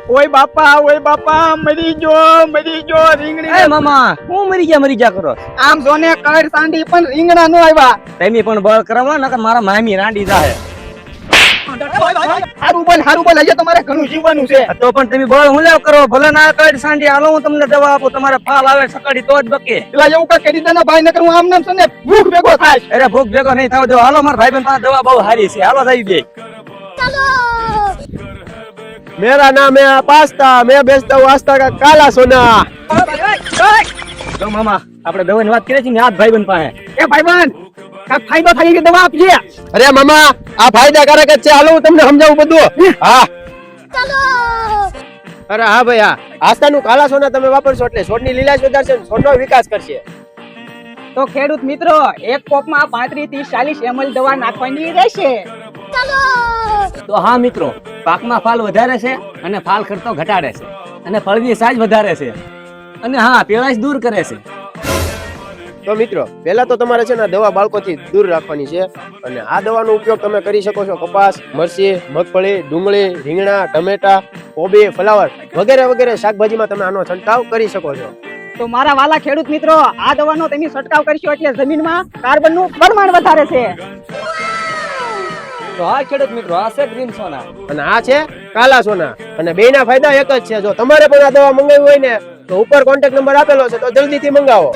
ઓય બાપા મરી જો રીંગણી એ મામા હું મરી ગયા કરો આમ જોને કડ સાંડી પણ રીંગણા નો આવ્યા તમે પણ બળ કરાવો નકર મારા મામી રાંડી જાહે હારું બોલ હજે તમારે ઘણું જીવવાનું છે તો પણ તમે બળ હું લેવ કરો ભલે ના કડ સાંડી હાલો હું તમને દવા આપું તમારે ફાલ આવે સકાડી તો જ બકે પેલા એવું કઈ કરી દેના ભાઈ નકર હું આમ નામ છે ને ભૂખ ભેગો થાય અરે ભૂખ ભેગો નહીં થાવ દો હાલો મારા ભાઈબંધ પાસે દવા બહુ સારી છે હાલો થઈ દે मेरा नाम है पास्ता मैं बेचता हूँ आस्था का काला सोना જો મામા આપણે દવાની વાત કરીએ છીએ ને આ ભાઈબંધ પાસે એ ભાઈબંધ કા ફાયદો થાય કે દવા આપજે અરે મામા આ ફાયદાકારક જ છે હાલો હું તમને સમજાવું બધું હા અરે હા ભાઈ હા આસ્થાનું કાલા સોના તમે વાપરશો એટલે છોડની લીલાશ વધારશે અને છોડનો વિકાસ કરશે તો ખેડૂત મિત્રો એક કોપમાં 35 થી 40 ml દવા નાખવાની રહેશે તો હા મિત્રો પાકમાં ફાલ વધારે છે અને ફાલ ખર્ચો ઘટાડે છે અને ફળની સાઈઝ વધારે છે અને હા પીળાશ દૂર કરે છે તો મિત્રો પહેલા તો તમારે છે ને દવા બાળકોથી દૂર રાખવાની છે અને આ દવાનો ઉપયોગ તમે કરી શકો છો કપાસ મરચી મગફળી ડુંગળી રીંગણા ટમેટા કોબી ફ્લાવર વગેરે વગેરે શાકભાજીમાં તમે આનો છંટકાવ કરી શકો છો તો મારા વાલા ખેડૂત મિત્રો આ દવાનો તમે છંટકાવ કરશો એટલે જમીનમાં કાર્બનનું પ્રમાણ વધારે છે તો હા ખેડૂત મિત્રો આ છે ગ્રીન સોના અને આ છે કાલા સોના અને બેયના ફાયદા એક જ છે જો તમારે પણ આ દવા મંગાવી હોય ને તો ઉપર કોન્ટેક્ટ નંબર આપેલો છે તો જલ્દીથી મંગાવો